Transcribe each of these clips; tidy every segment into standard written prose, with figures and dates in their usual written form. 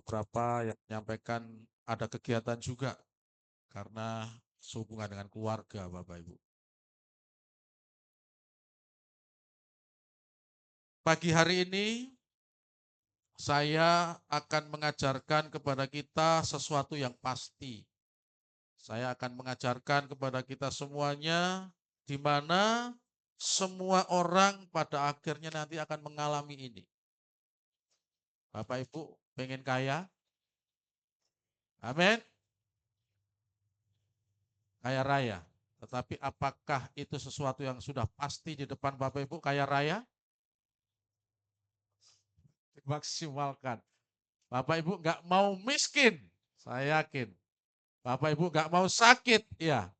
beberapa yang menyampaikan ada kegiatan juga karena sehubungan dengan keluarga, Bapak Ibu. Pagi hari ini saya akan mengajarkan kepada kita sesuatu yang pasti. Saya akan mengajarkan kepada kita semuanya di mana semua orang pada akhirnya nanti akan mengalami ini. Bapak Ibu pengen kaya? Amin. Kaya raya. Tetapi apakah itu sesuatu yang sudah pasti di depan Bapak Ibu kaya raya? Dimaksimalkan. Bapak Ibu nggak mau miskin, saya yakin. Bapak Ibu nggak mau sakit, ya.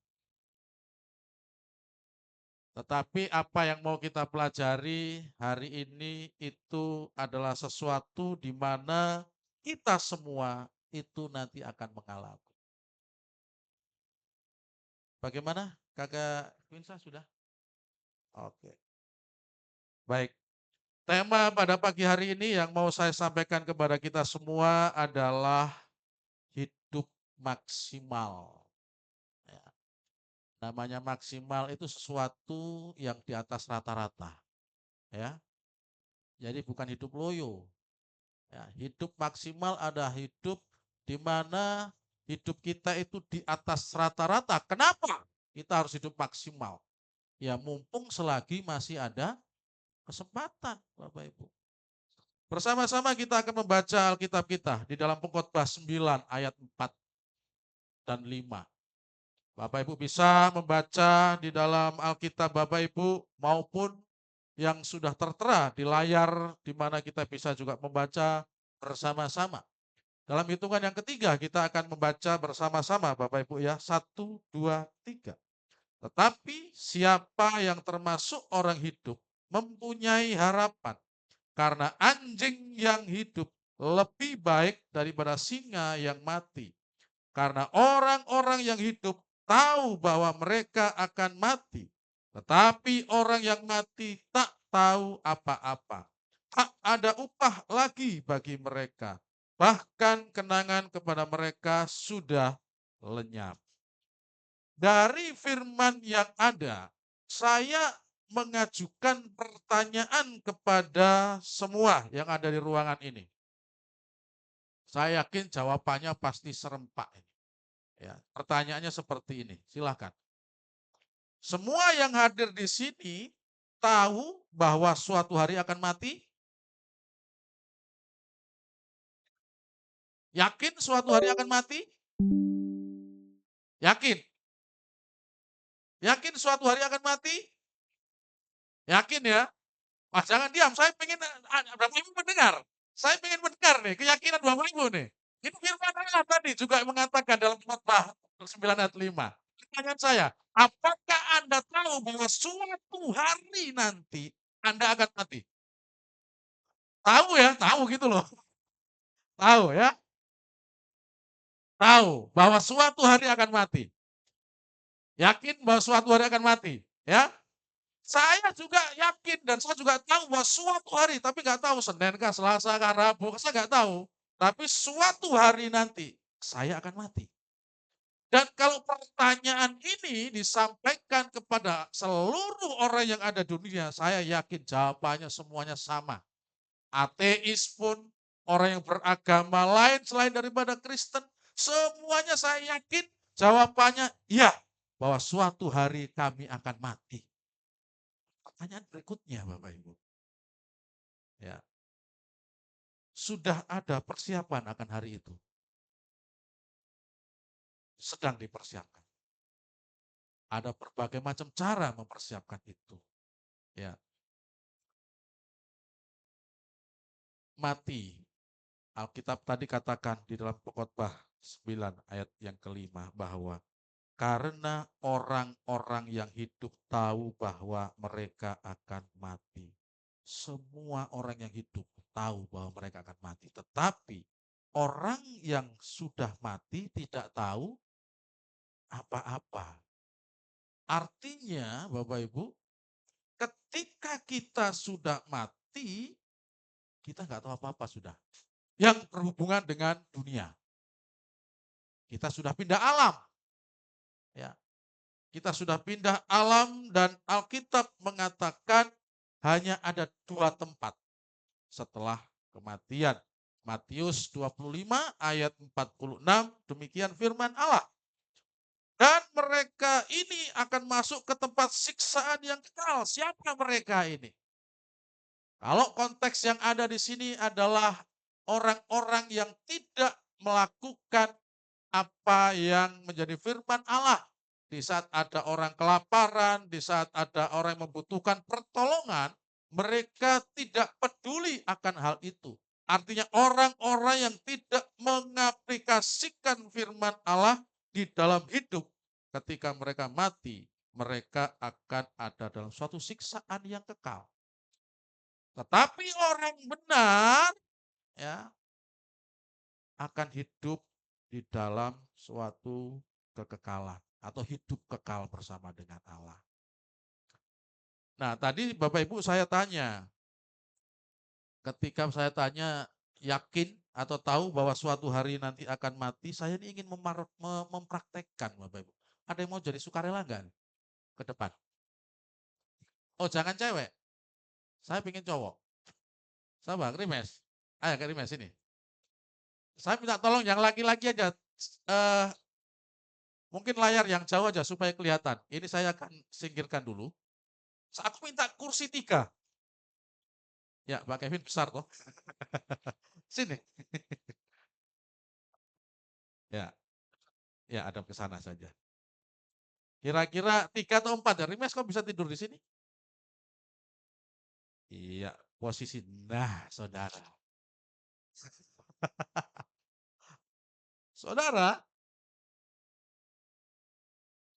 Tetapi apa yang mau kita pelajari hari ini itu adalah sesuatu di mana kita semua itu nanti akan mengalami. Bagaimana? Kakak Winsa sudah? Oke. Baik. Tema pada pagi hari ini yang mau saya sampaikan kepada kita semua adalah hidup maksimal. Ya. Namanya maksimal itu sesuatu yang di atas rata-rata. Ya. Jadi bukan hidup loyo. Ya, hidup maksimal ada hidup di mana hidup kita itu di atas rata-rata. Kenapa kita harus hidup maksimal? Ya mumpung selagi masih ada kesempatan, Bapak Ibu. Bersama-sama kita akan membaca Alkitab kita di dalam Pengkhotbah 9 ayat 4 dan 5. Bapak Ibu bisa membaca di dalam Alkitab Bapak Ibu maupun yang sudah tertera di layar di mana kita bisa juga membaca bersama-sama. Dalam hitungan yang ketiga kita akan membaca bersama-sama Bapak Ibu ya. 1, 2, 3. Tetapi siapa yang termasuk orang hidup mempunyai harapan. Karena anjing yang hidup lebih baik daripada singa yang mati. Karena orang-orang yang hidup tahu bahwa mereka akan mati. Tetapi orang yang mati tak tahu apa-apa. Tak ada upah lagi bagi mereka. Bahkan kenangan kepada mereka sudah lenyap. Dari firman yang ada, saya mengajukan pertanyaan kepada semua yang ada di ruangan ini. Saya yakin jawabannya pasti serempak ini. Ya, pertanyaannya seperti ini, silakan. Semua yang hadir di sini tahu bahwa suatu hari akan mati? Yakin suatu hari akan mati? Yakin? Yakin suatu hari akan mati? Yakin ya? Mas jangan diam, saya pengen Bapak Ibu mendengar. Saya pengen mendengar nih keyakinan Bapak Ibu nih. Ini firman Allah tadi juga mengatakan dalam Khotbah 9 ayat 5. Pertanyaan saya, apakah Anda tahu bahwa suatu hari nanti Anda akan mati? Tahu ya, tahu gitu loh. Tahu ya, tahu bahwa suatu hari akan mati. Yakin bahwa suatu hari akan mati, ya? Saya juga yakin dan saya juga tahu bahwa suatu hari, tapi nggak tahu Senin kah, Selasa kah, Rabu, saya nggak tahu. Tapi suatu hari nanti saya akan mati. Dan kalau pertanyaan ini disampaikan kepada seluruh orang yang ada di dunia, saya yakin jawabannya semuanya sama. Ateis pun, orang yang beragama lain selain daripada Kristen, semuanya saya yakin jawabannya ya, bahwa suatu hari kami akan mati. Pertanyaan berikutnya Bapak Ibu. Ya, sudah ada persiapan akan hari itu. Sedang dipersiapkan. Ada berbagai macam cara mempersiapkan itu. Ya, mati. Alkitab tadi katakan di dalam Pengkhotbah 9 ayat yang kelima bahwa karena orang-orang yang hidup tahu bahwa mereka akan mati. Semua orang yang hidup tahu bahwa mereka akan mati. Tetapi orang yang sudah mati tidak tahu apa-apa. Artinya Bapak Ibu, ketika kita sudah mati, kita nggak tahu apa-apa sudah. yang berhubungan dengan dunia. Kita sudah pindah alam. Ya, kita sudah pindah alam dan Alkitab mengatakan hanya ada 2 tempat setelah kematian. Matius 25 ayat 46, demikian firman Allah. Dan mereka ini akan masuk ke tempat siksaan yang kekal. Siapa mereka ini? Kalau konteks yang ada di sini adalah orang-orang yang tidak melakukan apa yang menjadi firman Allah. Di saat ada orang kelaparan, di saat ada orang yang membutuhkan pertolongan, mereka tidak peduli akan hal itu. Artinya orang-orang yang tidak mengaplikasikan firman Allah di dalam hidup, ketika mereka mati, mereka akan ada dalam suatu siksaan yang kekal. Tetapi orang benar ya akan hidup di dalam suatu kekekalan atau hidup kekal bersama dengan Allah. Nah, tadi Bapak Ibu saya tanya, ketika saya tanya yakin atau tahu bahwa suatu hari nanti akan mati, saya ini ingin mempraktekkan Bapak Ibu. Ada yang mau jadi sukarela enggak ke depan? Oh, jangan cewek. Saya ingin cowok. Sabar, Rimes. Ayo ke Rimes ini. Saya minta tolong yang laki-laki aja. Mungkin layar yang jauh aja supaya kelihatan. Ini saya akan singkirkan dulu. Aku minta kursi 3. Ya, Pak Kevin besar toh. Sini. Ya, ya ada ke sana saja. Kira-kira 3 atau 4 ya. Rimes kok bisa tidur di sini? Iya, posisi. Nah, saudara. Saudara,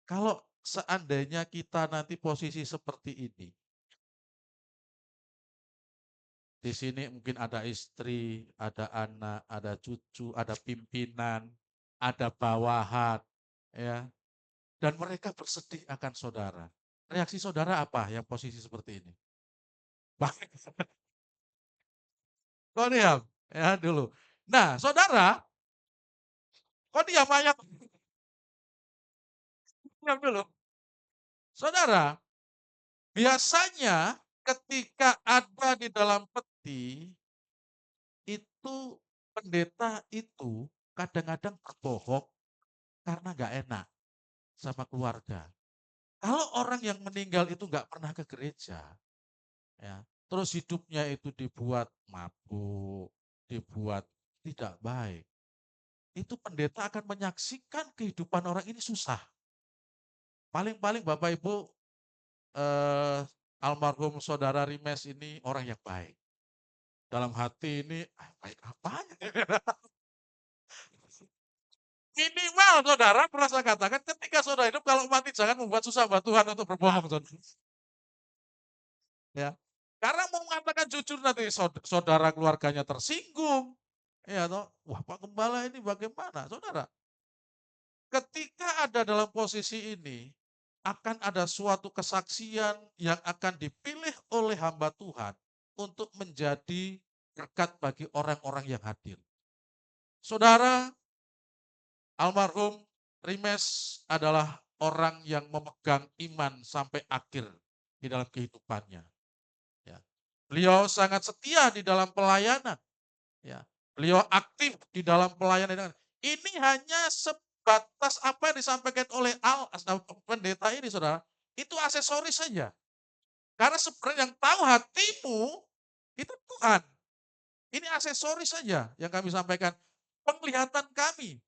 kalau seandainya kita nanti posisi seperti ini, di sini mungkin ada istri, ada anak, ada cucu, ada pimpinan, ada bawahan, ya. Dan mereka bersedih akan saudara. Reaksi saudara apa yang posisi seperti ini? Kok diam? Ya dulu. Nah, saudara, kok diam ayat? Diam dulu. Saudara, biasanya ketika ada di dalam peti, itu pendeta itu kadang-kadang berbohong karena nggak enak sama keluarga. Kalau orang yang meninggal itu nggak pernah ke gereja, ya, terus hidupnya itu dibuat mabuk, dibuat tidak baik, itu pendeta akan menyaksikan kehidupan orang ini susah. Paling-paling Bapak Ibu, almarhum saudara Rimes ini orang yang baik. Dalam hati ini, baik apanya? Minimal saudara pernah saya katakan ketika saudara hidup kalau mati jangan membuat susah buat Tuhan untuk berbohong. Ya. Karena mau mengatakan jujur nanti saudara keluarganya tersinggung. Ya toh, wah Pak Gembala ini bagaimana? Saudara, ketika ada dalam posisi ini, akan ada suatu kesaksian yang akan dipilih oleh hamba Tuhan untuk menjadi berkat bagi orang-orang yang hadir. Saudara, almarhum Rimes adalah orang yang memegang iman sampai akhir di dalam kehidupannya. Ya. Beliau sangat setia di dalam pelayanan. Ya. Beliau aktif di dalam pelayanan. Ini hanya sebatas apa yang disampaikan oleh pendeta ini, saudara. Itu aksesoris saja. Karena sebenarnya yang tahu hatimu itu Tuhan. Ini aksesoris saja yang kami sampaikan. Penglihatan kami.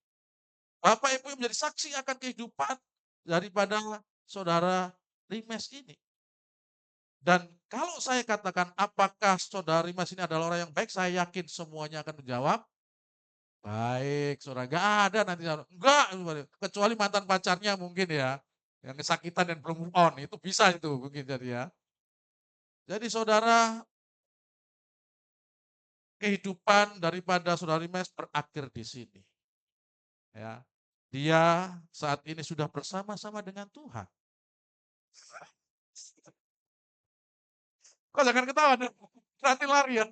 Bapak Ibu yang menjadi saksi akan kehidupan daripada saudara Rimes ini. Dan kalau saya katakan apakah saudara Rimes ini adalah orang yang baik, saya yakin semuanya akan menjawab, baik saudara. Enggak ada nanti, enggak, kecuali mantan pacarnya mungkin ya, yang kesakitan dan belum move on, itu bisa itu mungkin jadi ya. Jadi saudara, kehidupan daripada saudara Rimes berakhir di sini. Ya. Dia saat ini sudah bersama-sama dengan Tuhan. Kok jangan ketawa, nanti lari ya.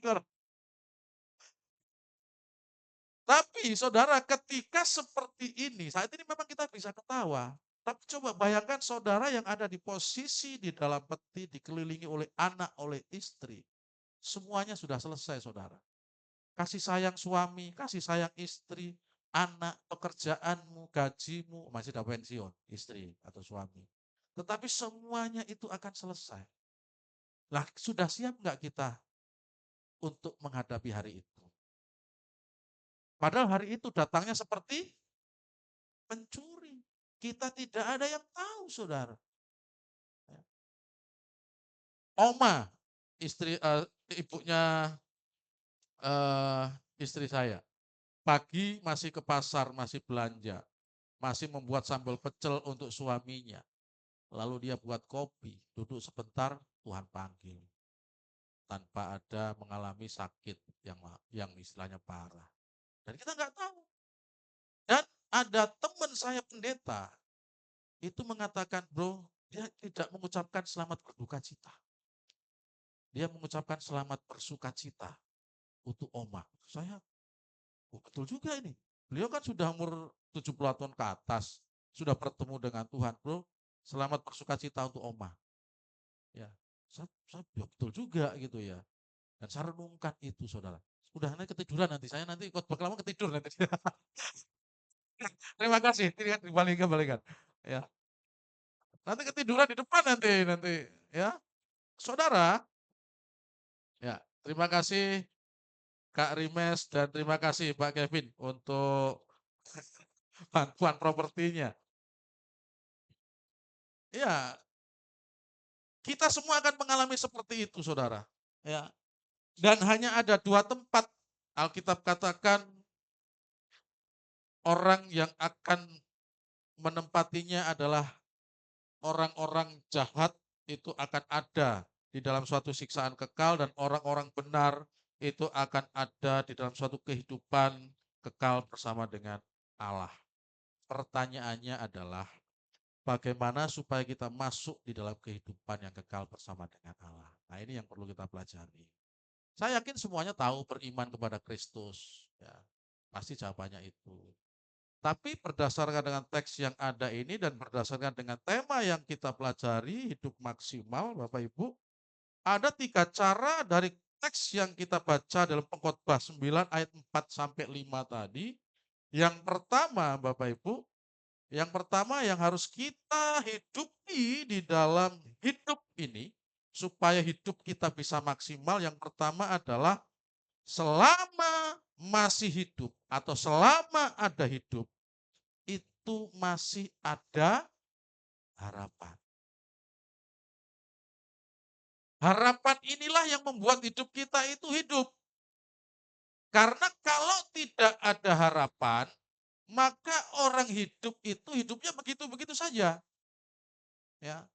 Tapi saudara ketika seperti ini, saat ini memang kita bisa ketawa. Tapi coba bayangkan saudara yang ada di posisi di dalam peti, dikelilingi oleh anak, oleh istri. Semuanya sudah selesai saudara. Kasih sayang suami, kasih sayang istri, anak, pekerjaanmu, gajimu, masih ada pensiun, istri atau suami. Tetapi semuanya itu akan selesai. Lah sudah siap nggak kita untuk menghadapi hari itu? Padahal hari itu datangnya seperti pencuri. Kita tidak ada yang tahu, saudara. Oma, istri ibunya eh, istri saya, pagi masih ke pasar, masih belanja, masih membuat sambal pecel untuk suaminya. Lalu dia buat kopi, duduk sebentar, Tuhan panggil. Tanpa ada mengalami sakit yang istilahnya parah. Dan kita nggak tahu. Dan ada teman saya pendeta, itu mengatakan, bro, dia tidak mengucapkan selamat berduka cita. Dia mengucapkan selamat bersuka cita untuk Oma. Saya, oh betul juga ini. Beliau kan sudah umur 70 tahun ke atas, sudah bertemu dengan Tuhan, bro. Selamat bersuka cita untuk Oma. Ya, ya betul juga gitu ya. Dan saya renungkan itu, saudara. Udah nanti ketiduran nanti, saya nanti ikut lama ketidur nanti. Terima kasih, dibalikan. Ya, nanti ketiduran di depan nanti ya. Saudara, ya, terima kasih Kak Rimes dan terima kasih Pak Kevin untuk bantuan propertinya. Ya, kita semua akan mengalami seperti itu, saudara. Ya, dan hanya ada dua tempat Alkitab katakan orang yang akan menempatinya adalah orang-orang jahat itu akan ada di dalam suatu siksaan kekal dan orang-orang benar itu akan ada di dalam suatu kehidupan kekal bersama dengan Allah. Pertanyaannya adalah bagaimana supaya kita masuk di dalam kehidupan yang kekal bersama dengan Allah. Nah ini yang perlu kita pelajari. Saya yakin semuanya tahu beriman kepada Kristus. Ya, pasti jawabannya itu. Tapi berdasarkan dengan teks yang ada ini dan berdasarkan dengan tema yang kita pelajari, hidup maksimal, Bapak Ibu, ada 3 cara dari teks yang kita baca dalam Pengkhotbah 9 ayat 4 sampai 5 tadi. Yang pertama, Bapak Ibu, yang pertama yang harus kita hidupi di dalam hidup ini, supaya hidup kita bisa maksimal, yang pertama adalah selama masih hidup atau selama ada hidup, itu masih ada harapan. Harapan inilah yang membuat hidup kita itu hidup. Karena kalau tidak ada harapan, maka orang hidup itu hidupnya begitu-begitu saja. Ya,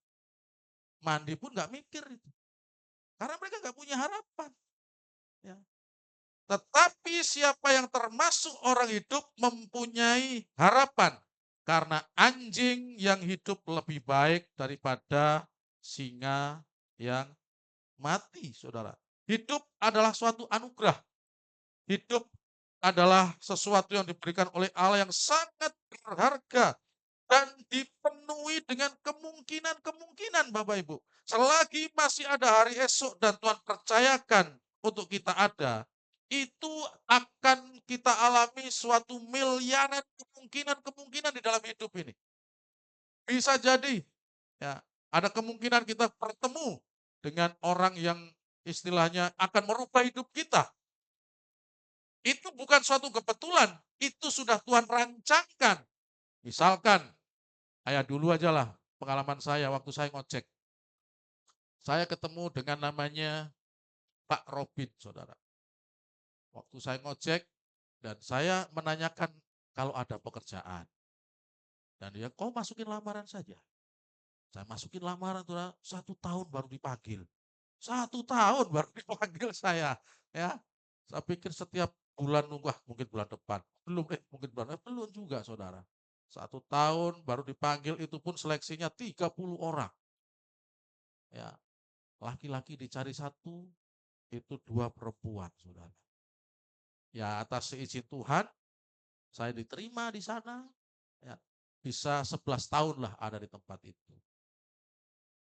mandi pun nggak mikir itu. Karena mereka nggak punya harapan. Ya. Tetapi siapa yang termasuk orang hidup mempunyai harapan. Karena anjing yang hidup lebih baik daripada singa yang mati, saudara. Hidup adalah suatu anugerah. Hidup adalah sesuatu yang diberikan oleh Allah yang sangat berharga dan dipenuhi dengan kemungkinan-kemungkinan, Bapak Ibu. Selagi masih ada hari esok dan Tuhan percayakan untuk kita ada, itu akan kita alami suatu miliaran kemungkinan-kemungkinan di dalam hidup ini. Bisa jadi ya, ada kemungkinan kita bertemu dengan orang yang istilahnya akan merubah hidup kita. Itu bukan suatu kebetulan, itu sudah Tuhan rancangkan. Misalkan, kayak dulu aja lah pengalaman saya waktu saya ngojek. Saya ketemu dengan namanya Pak Robin, saudara. Waktu saya ngojek dan saya menanyakan kalau ada pekerjaan. Dan dia, kau masukin lamaran saja. Saya masukin lamaran, saudara, 1 tahun baru dipanggil. 1 tahun baru dipanggil saya. Ya, saya pikir setiap bulan nunggu, mungkin bulan depan. Belum, mungkin bulan depan. Belum juga, saudara. 1 tahun baru dipanggil, itu pun seleksinya 30 orang. Ya, laki-laki dicari 1, itu 2 perempuan, saudara. Ya, atas seizin Tuhan, Saya diterima di sana, ya, bisa 11 tahun lah ada di tempat itu.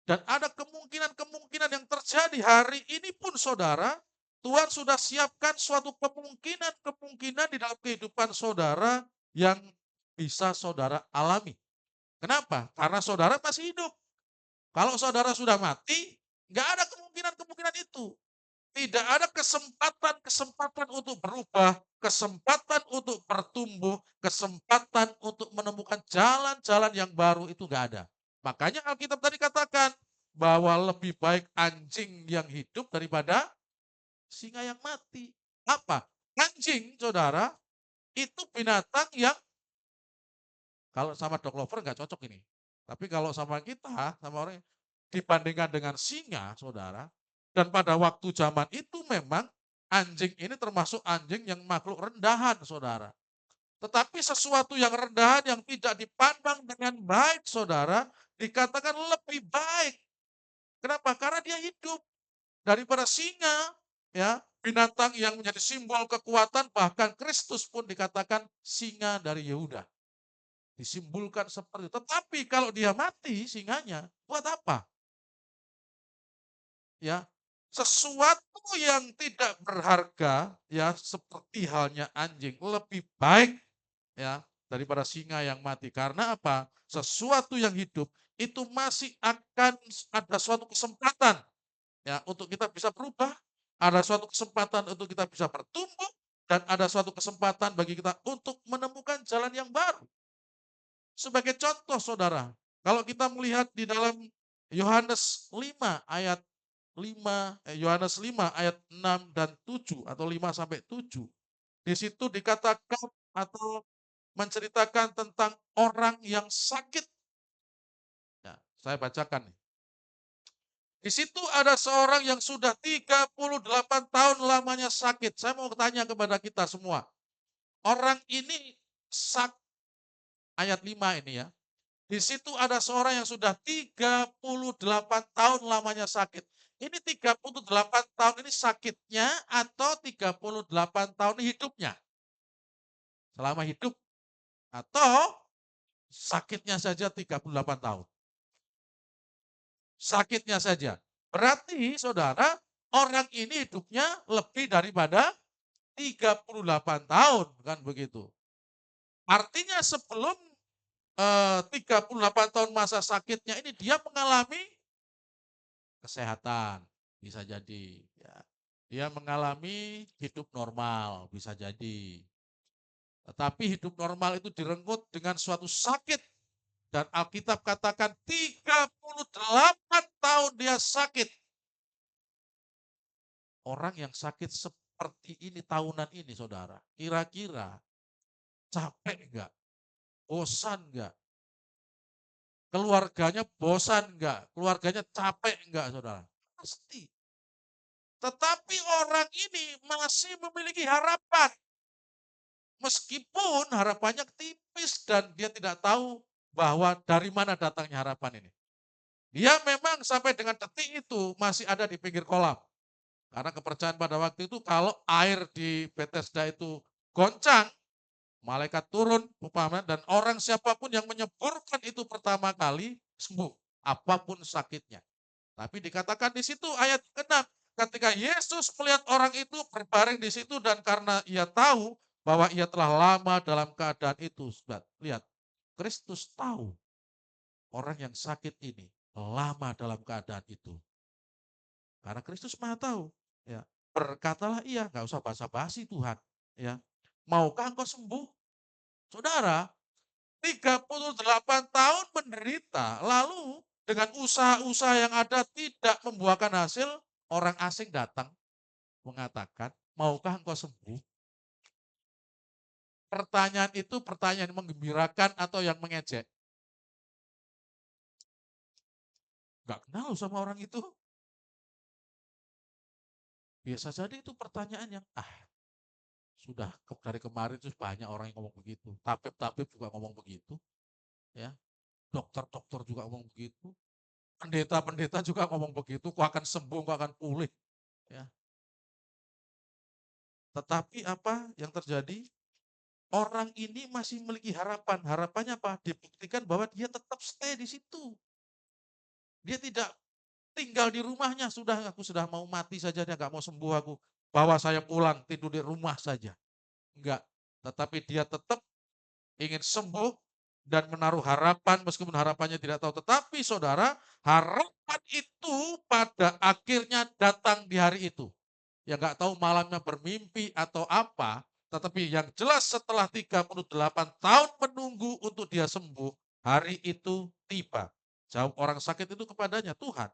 Dan ada kemungkinan-kemungkinan yang terjadi hari ini pun saudara, Tuhan sudah siapkan suatu kemungkinan-kemungkinan di dalam kehidupan saudara yang bisa saudara alami. Kenapa? Karena saudara masih hidup. Kalau saudara sudah mati, nggak ada kemungkinan-kemungkinan itu. Tidak ada kesempatan-kesempatan untuk berubah, kesempatan untuk bertumbuh, kesempatan untuk menemukan jalan-jalan yang baru itu nggak ada. Makanya Alkitab tadi katakan bahwa lebih baik anjing yang hidup daripada singa yang mati. Apa? Anjing, saudara, itu binatang yang kalau sama dog lover nggak cocok ini. Tapi kalau sama kita, sama orang dibandingkan dengan singa, saudara, dan pada waktu zaman itu memang anjing ini termasuk anjing yang makhluk rendahan, saudara. Tetapi sesuatu yang rendahan yang tidak dipandang dengan baik, saudara, dikatakan lebih baik. Kenapa? Karena dia hidup daripada singa, ya, binatang yang menjadi simbol kekuatan, bahkan Kristus pun dikatakan singa dari Yehuda. Disimpulkan seperti itu. Tetapi kalau dia mati singanya, buat apa? Ya, sesuatu yang tidak berharga ya seperti halnya anjing lebih baik ya daripada singa yang mati. Karena apa? Sesuatu yang hidup itu masih akan ada suatu kesempatan ya untuk kita bisa berubah, ada suatu kesempatan untuk kita bisa bertumbuh dan ada suatu kesempatan bagi kita untuk menemukan jalan yang baru. Sebagai contoh saudara, kalau kita melihat di dalam Yohanes 5 ayat 5, Yohanes 5 ayat 6 dan 7 atau 5 sampai 7. Di situ dikatakan atau menceritakan tentang orang yang sakit. Ya, saya bacakan nih. Di situ ada seorang yang sudah 38 tahun lamanya sakit. Saya mau tanya kepada kita semua. Orang ini ayat 5 ini ya. Di situ ada seorang yang sudah 38 tahun lamanya sakit. Ini 38 tahun ini sakitnya atau 38 tahun hidupnya? Selama hidup atau sakitnya saja 38 tahun? Sakitnya saja. Berarti saudara, orang ini hidupnya lebih daripada 38 tahun, kan begitu. Artinya sebelum 38 tahun masa sakitnya ini dia mengalami kesehatan, bisa jadi. Ya. Dia mengalami hidup normal, bisa jadi. Tetapi hidup normal itu direnggut dengan suatu sakit. Dan Alkitab katakan 38 tahun dia sakit. Orang yang sakit seperti ini tahunan ini saudara, kira-kira capek enggak? Bosan enggak? Keluarganya bosan enggak? Keluarganya capek enggak saudara? Pasti. Tetapi orang ini masih memiliki harapan. Meskipun harapannya tipis dan dia tidak tahu bahwa dari mana datangnya harapan ini. Dia memang sampai dengan detik itu masih ada di pinggir kolam. Karena kepercayaan pada waktu itu kalau air di Bethesda itu goncang, malaikat turun umpamanya dan orang siapapun yang menyeburkan itu pertama kali sembuh, apapun sakitnya. Tapi dikatakan di situ ayat ke-6, ketika Yesus melihat orang itu berbaring di situ dan karena ia tahu bahwa ia telah lama dalam keadaan itu. Lihat, Kristus tahu orang yang sakit ini lama dalam keadaan itu. Karena Kristus Maha tahu. Ya, berkatalah ia, nggak usah basa-basi Tuhan. Ya, maukah engkau sembuh? Saudara, 38 tahun menderita, lalu dengan usaha-usaha yang ada tidak membuahkan hasil, orang asing datang mengatakan, maukah engkau sembuh? Pertanyaan itu pertanyaan yang menggembirakan atau yang mengejek? Gak kenal sama orang itu. Biasa jadi itu pertanyaan yang, sudah dari kemarin itu banyak orang yang ngomong begitu. Tabib-tabib juga ngomong begitu. Ya, dokter-dokter juga ngomong begitu. Pendeta-pendeta juga ngomong begitu, kau akan sembuh, kau akan pulih. Ya. Tetapi apa yang terjadi? orang ini masih memiliki harapan. Harapannya apa? Dibuktikan bahwa dia tetap stay di situ. Dia tidak tinggal di rumahnya, sudah aku sudah mau mati saja, dia nggak mau sembuh aku. Bawa saya pulang, tidur di rumah saja. Enggak. Tetapi dia tetap ingin sembuh dan menaruh harapan meskipun harapannya tidak tahu. Tetapi saudara, harapan itu pada akhirnya datang di hari itu. Ya nggak tahu malamnya bermimpi atau apa, tetapi yang jelas setelah 38 tahun menunggu untuk dia sembuh, hari itu tiba. Jawab orang sakit itu kepadanya, Tuhan,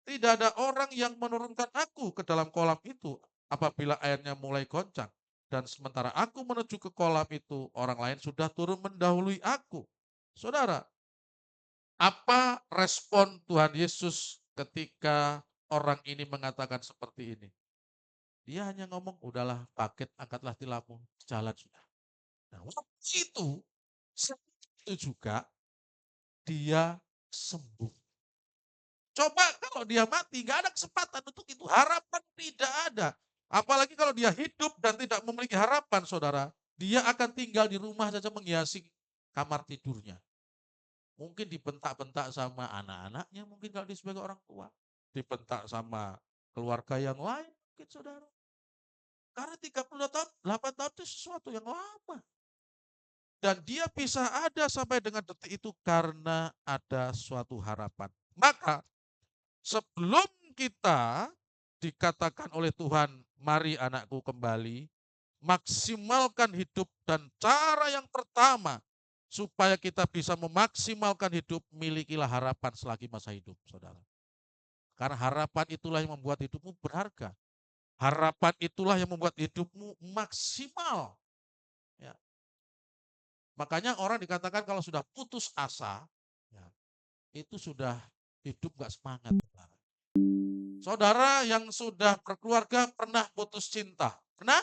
tidak ada orang yang menurunkan aku ke dalam kolam itu apabila airnya mulai goncang. Dan sementara aku menuju ke kolam itu, orang lain sudah turun mendahului aku. Saudara, apa respon Tuhan Yesus ketika orang ini mengatakan seperti ini? Dia hanya ngomong, udahlah paket, angkatlah tilammu, jalan sudah. Nah, waktu itu juga dia sembuh. Coba kalau dia mati, nggak ada kesempatan untuk itu. Harapan tidak ada. Apalagi kalau dia hidup dan tidak memiliki harapan, saudara. Dia akan tinggal di rumah saja menghiasi kamar tidurnya. Mungkin dibentak-bentak sama anak-anaknya, mungkin kalau dia sebagai orang tua. Dibentak sama keluarga yang lain, mungkin saudara. Karena 32 tahun, 8 tahun itu sesuatu yang lama. Dan dia bisa ada sampai dengan detik itu karena ada suatu harapan. Maka sebelum kita dikatakan oleh Tuhan, mari anakku kembali, maksimalkan hidup dan cara yang pertama supaya kita bisa memaksimalkan hidup, milikilah harapan selagi masa hidup, saudara. Karena harapan itulah yang membuat hidupmu berharga. Harapan itulah yang membuat hidupmu maksimal. Ya. Makanya orang dikatakan kalau sudah putus asa, ya, itu sudah hidup gak semangat. Saudara yang sudah berkeluarga pernah putus cinta? Pernah?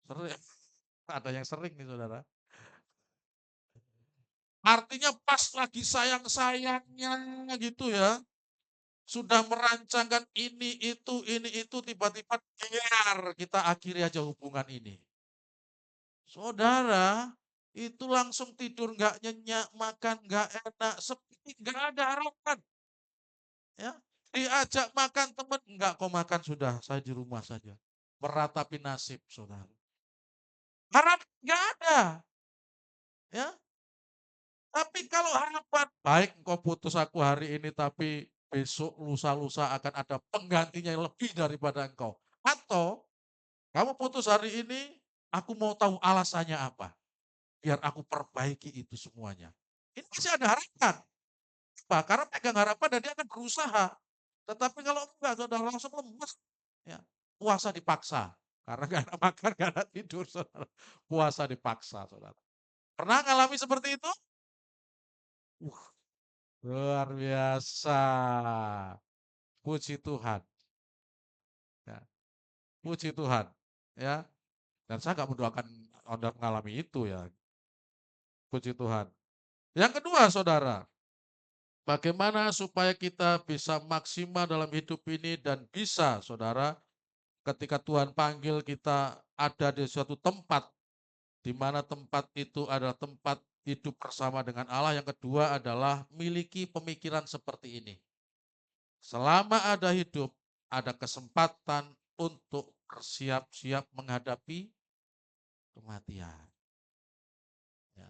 Sering. Ada yang sering nih saudara. Artinya pas lagi sayang-sayangnya gitu ya. Sudah merancangkan ini itu, tiba-tiba kita akhiri aja hubungan ini. Saudara, itu langsung tidur nggak nyenyak, makan nggak enak, seperti nggak ada harapan. Ya, diajak makan teman, enggak kau makan sudah, saya di rumah saja. Meratapi nasib, saudara. Harap nggak ada. Ya, tapi kalau harapan, baik engkau putus aku hari ini, tapi besok lusa-lusa akan ada penggantinya yang lebih daripada engkau. Atau kamu putus hari ini, aku mau tahu alasannya apa. Biar aku perbaiki itu semuanya. Ini masih ada harapan. Apa? Karena pegang harapan dan dia akan berusaha. Tetapi kalau enggak, saudara langsung lemes. Ya, puasa dipaksa. Karena gak ada makan, gak ada tidur, saudara. Puasa dipaksa, saudara. Pernah ngalami seperti itu? Uh, luar biasa. Puji Tuhan. Ya, puji Tuhan. Ya, dan saya nggak mendoakan Anda mengalami itu ya. Puji Tuhan. Yang kedua, saudara, bagaimana supaya kita bisa maksimal dalam hidup ini dan bisa, saudara, ketika Tuhan panggil kita ada di suatu tempat, di mana tempat itu adalah tempat hidup bersama dengan Allah. Yang kedua adalah miliki pemikiran seperti ini. Selama ada hidup, ada kesempatan untuk bersiap-siap menghadapi kematian. Ya.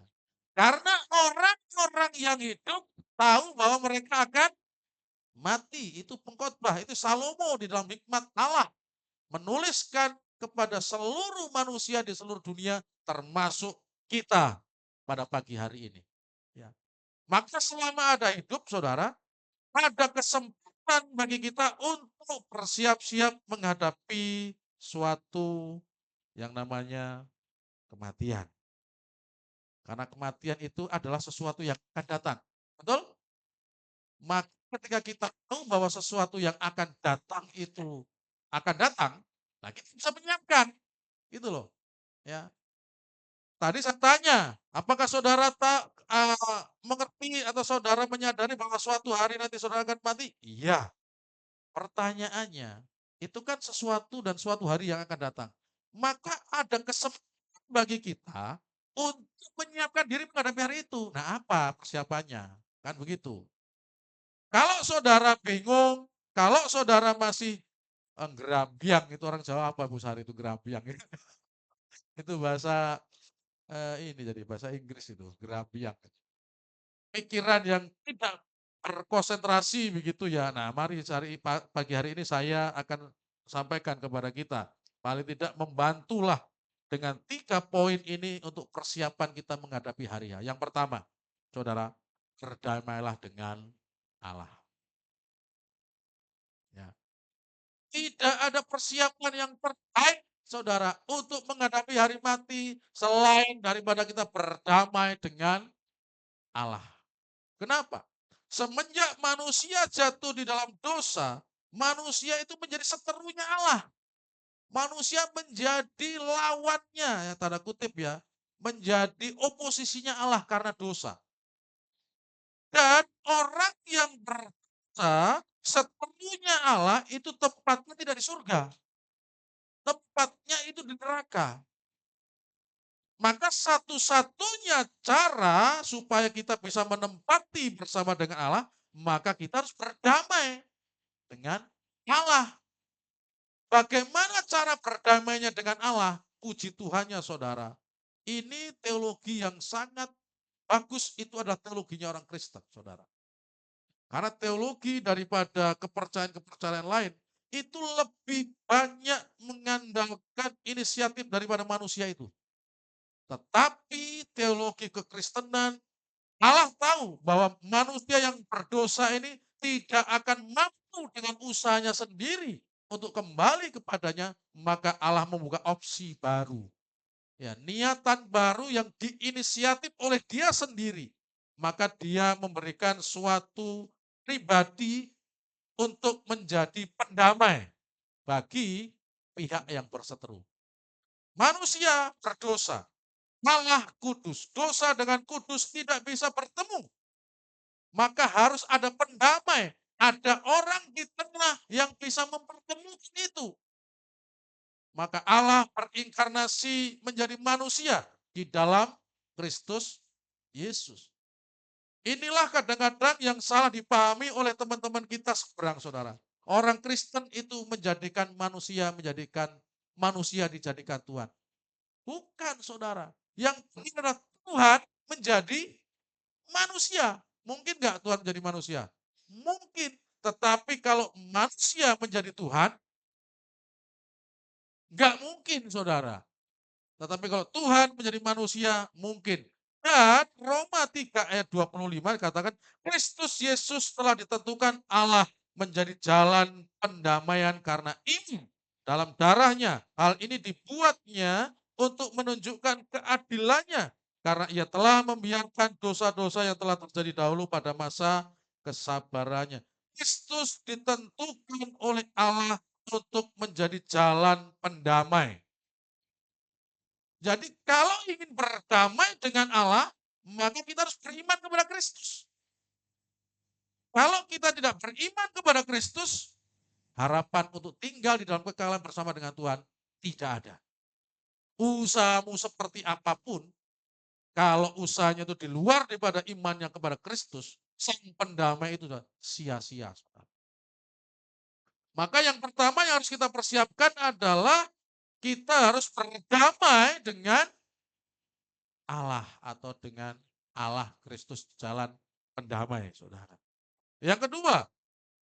Karena orang-orang yang hidup tahu bahwa mereka akan mati. Itu pengkhotbah, itu Salomo di dalam hikmat Allah menuliskan kepada seluruh manusia di seluruh dunia, termasuk kita pada pagi hari ini. Ya. Maka selama ada hidup, saudara, ada kesempatan bagi kita untuk bersiap-siap menghadapi suatu yang namanya kematian. Karena kematian itu adalah sesuatu yang akan datang. Betul? Maka ketika kita tahu bahwa sesuatu yang akan datang itu akan datang, nah kita bisa menyiapkan. Gitu loh. Ya. Tadi saya tanya, apakah saudara tak mengerti atau saudara menyadari bahwa suatu hari nanti saudara akan mati? Iya. Pertanyaannya, itu kan sesuatu dan suatu hari yang akan datang. maka ada kesempatan bagi kita untuk menyiapkan diri menghadapi hari itu. Nah, apa persiapannya? Kan begitu. Kalau saudara bingung, kalau saudara masih gerambiang, itu orang Jawa apa Bu Sari itu gerambiang? Itu bahasa ini jadi bahasa Inggris itu, gerambiang. Pikiran yang tidak berkonsentrasi begitu ya. Nah, mari pagi hari ini saya akan sampaikan kepada kita, paling tidak membantulah dengan 3 poin ini untuk persiapan kita menghadapi hari H. Yang pertama, saudara, berdamailah dengan Allah. Ya. Tidak ada persiapan yang terbaik, saudara, untuk menghadapi hari mati selain daripada kita berdamai dengan Allah. Kenapa? Semenjak manusia jatuh di dalam dosa, manusia itu menjadi seterunya Allah. Manusia menjadi lawannya, ya tanda kutip ya, menjadi oposisinya Allah karena dosa. Dan orang yang berdosa, sepenuhnya Allah itu tempatnya tidak di surga. Tempatnya itu di neraka. Maka satu-satunya cara supaya kita bisa menempati bersama dengan Allah, maka kita harus berdamai dengan Allah. Bagaimana cara berdamainya dengan Allah? Puji Tuhannya saudara. Ini teologi yang sangat bagus, itu adalah teologinya orang Kristen saudara. Karena teologi daripada kepercayaan-kepercayaan lain, itu lebih banyak mengandalkan inisiatif daripada manusia itu. Tetapi teologi kekristenan, Allah tahu bahwa manusia yang berdosa ini tidak akan mampu dengan usahanya sendiri untuk kembali kepadanya, maka Allah membuka opsi baru. Ya, niatan baru yang diinisiatif oleh dia sendiri. Maka dia memberikan suatu pribadi untuk menjadi pendamai bagi pihak yang berseteru. Manusia berdosa, Allah kudus. Dosa dengan kudus tidak bisa bertemu. Maka harus ada pendamai. Ada orang di tengah yang bisa mempertemukan itu. Maka Allah berinkarnasi menjadi manusia di dalam Kristus Yesus. Inilah kadang-kadang yang salah dipahami oleh teman-teman kita seberang, saudara. Orang Kristen itu menjadikan manusia dijadikan Tuhan. Bukan, saudara. Yang adalah Tuhan menjadi manusia. Mungkin nggak Tuhan menjadi manusia? Mungkin. Tetapi kalau manusia menjadi Tuhan, nggak mungkin, saudara. Tetapi kalau Tuhan menjadi manusia, mungkin. Dan Roma 3 ayat 25 dikatakan, Kristus Yesus telah ditentukan Allah menjadi jalan pendamaian karena ini dalam darahnya. Hal ini dibuatnya untuk menunjukkan keadilannya. Karena ia telah membiarkan dosa-dosa yang telah terjadi dahulu pada masa kesabarannya. Kristus ditentukan oleh Allah untuk menjadi jalan pendamai. Jadi kalau ingin berdamai dengan Allah, maka kita harus beriman kepada Kristus. Kalau kita tidak beriman kepada Kristus, harapan untuk tinggal di dalam kekekalan bersama dengan Tuhan tidak ada. Usahamu seperti apapun, kalau usahanya itu di luar daripada imannya kepada Kristus, sang pendamai itu sia-sia. Maka yang pertama yang harus kita persiapkan adalah kita harus berdamai dengan Allah atau dengan Allah Kristus jalan pendamai, saudara. Yang kedua,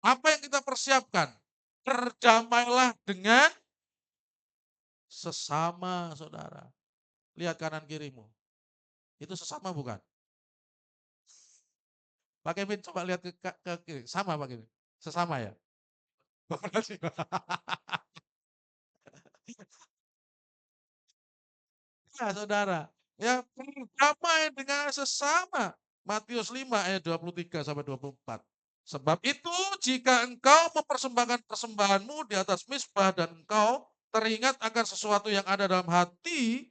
apa yang kita persiapkan? Berdamailah dengan sesama, saudara. Lihat kanan kirimu. Itu sesama bukan? Pak Kevin coba lihat ke kiri. Sama Pak Kevin? Sesama ya? Ya, saudara. Ya, berdamai dengan sesama. Matius 5 ayat 23 sampai 24. Sebab itu jika engkau mempersembahkan persembahanmu di atas mezbah dan engkau teringat akan sesuatu yang ada dalam hati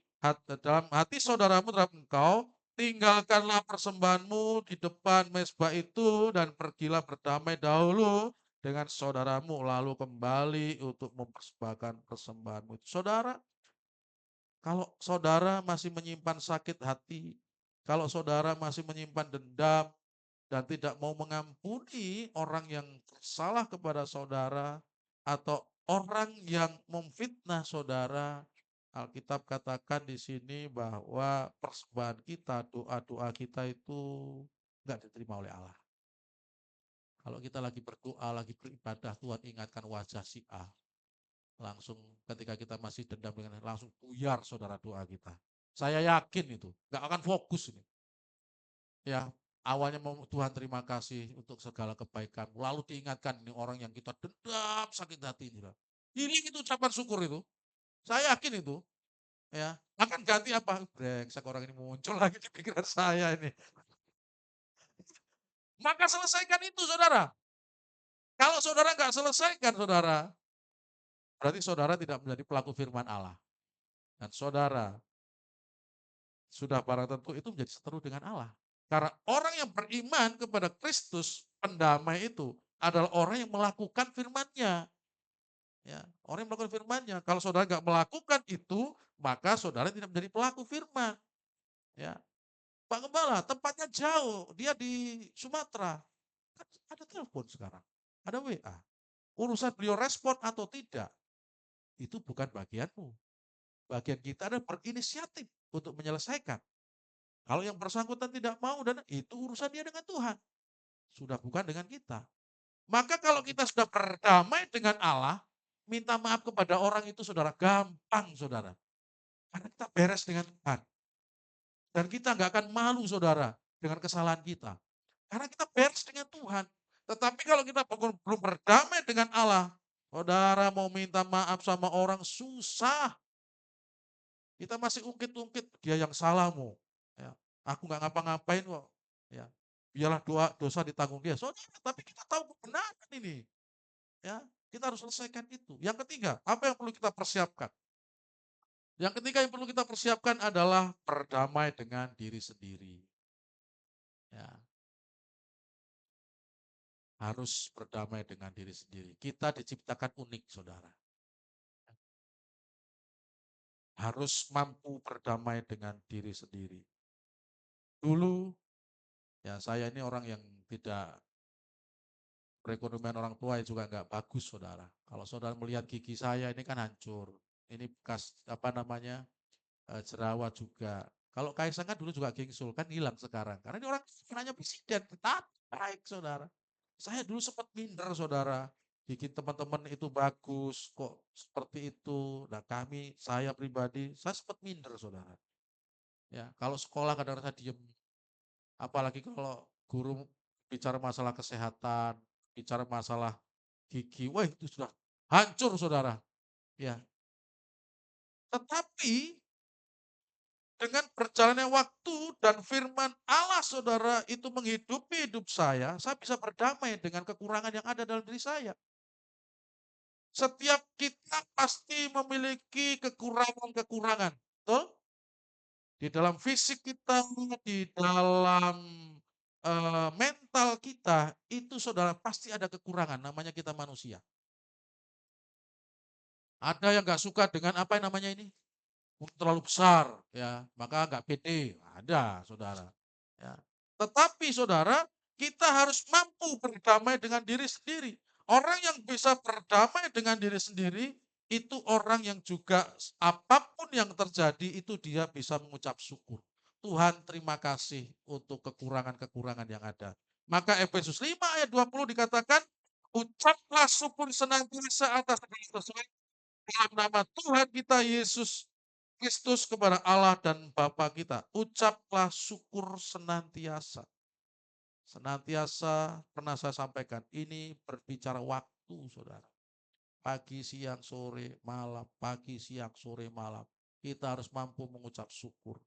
saudaramu terhadap engkau, tinggalkanlah persembahanmu di depan mezbah itu dan pergilah berdamai dahulu dengan saudaramu lalu kembali untuk mempersembahkan persembahanmu. Saudara, Kalau saudara masih menyimpan sakit hati, kalau saudara masih menyimpan dendam dan tidak mau mengampuni orang yang salah kepada saudara atau orang yang memfitnah saudara, Alkitab katakan di sini bahwa persembahan kita, doa-doa kita itu enggak diterima oleh Allah. Kalau kita lagi berdoa, lagi beribadah, Tuhan ingatkan wajah si A. Langsung ketika kita masih dendam dengan langsung buyar saudara doa kita. Saya yakin itu, nggak akan fokus ini. Ya, awalnya mau Tuhan terima kasih untuk segala kebaikan. Lalu diingatkan ini orang yang kita dendam sakit hati ini. Ini itu ucapan syukur itu. Saya yakin itu. Ya, akan ganti apa? Brengsek orang ini muncul lagi di pikiran saya ini. Maka selesaikan itu saudara. Kalau saudara nggak selesaikan saudara, berarti saudara tidak menjadi pelaku firman Allah. Dan saudara sudah barang tentu itu menjadi seteru dengan Allah. Karena orang yang beriman kepada Kristus, pendamai itu adalah orang yang melakukan firman-Nya. Ya, orang yang melakukan firman-Nya. Kalau saudara nggak melakukan itu, maka saudara tidak menjadi pelaku firman. Ya, Pak Gembala, tempatnya jauh, dia di Sumatera. Kan ada telepon sekarang, ada WA. Urusan beliau respon atau tidak, itu bukan bagianmu. Bagian kita adalah berinisiatif untuk menyelesaikan. Kalau yang bersangkutan tidak mau dan itu urusan dia dengan Tuhan. Sudah bukan dengan kita. Maka kalau kita sudah berdamai dengan Allah, minta maaf kepada orang itu saudara, gampang saudara. Karena kita beres dengan Tuhan. Dan kita nggak akan malu saudara dengan kesalahan kita. Karena kita beres dengan Tuhan. Tetapi kalau kita belum berdamai dengan Allah, saudara mau minta maaf sama orang susah. Kita masih ungkit-ungkit, dia yang salahmu. Ya, aku nggak ngapa-ngapain kok. Ya, biarlah dosa ditanggung dia. Saudara, tapi kita tahu kebenaran ini. Ya, kita harus selesaikan itu. Yang ketiga, apa yang perlu kita persiapkan? Yang ketiga yang perlu kita persiapkan adalah berdamai dengan diri sendiri. Ya, harus berdamai dengan diri sendiri. Kita diciptakan unik, saudara. Harus mampu berdamai dengan diri sendiri. Dulu, ya saya ini orang yang tidak, perekonomian orang tua juga nggak bagus, saudara. Kalau saudara melihat gigi saya ini kan hancur. Ini bekas apa namanya jerawat juga. Kalau Kaisang kan dulu juga gingsul, kan hilang sekarang. Karena ini orang hanya presiden, tetap baik saudara. Saya dulu sempat minder saudara, bikin teman-teman itu bagus, kok seperti itu. Nah kami, saya pribadi, saya sempat minder saudara. Ya, kalau sekolah kadang-kadang saya diem, apalagi kalau guru bicara masalah kesehatan, bicara masalah gigi, wah itu sudah hancur saudara. Ya, tetapi dengan berjalannya waktu dan firman Allah saudara itu menghidupi hidup saya bisa berdamai dengan kekurangan yang ada dalam diri saya. Setiap kita pasti memiliki kekurangan-kekurangan, betul? Di dalam fisik kita, di dalam mental kita, itu saudara pasti ada kekurangan, namanya kita manusia. Ada yang nggak suka dengan apa yang namanya ini? Terlalu besar, ya, maka nggak pede. Ada, saudara. Ya. Tetapi saudara, kita harus mampu berdamai dengan diri sendiri. Orang yang bisa berdamai dengan diri sendiri, itu orang yang juga apapun yang terjadi, itu dia bisa mengucap syukur. Tuhan terima kasih untuk kekurangan-kekurangan yang ada. Maka Efesus 5 ayat 20 dikatakan, ucaplah syukur senantiasa atas segala sesuatu dalam nama Tuhan kita Yesus Kristus kepada Allah dan Bapa kita. Ucaplah syukur senantiasa. Senantiasa pernah saya sampaikan, ini berbicara waktu saudara. Pagi, siang, sore, malam, pagi, siang, sore, malam. Kita harus mampu mengucap syukur.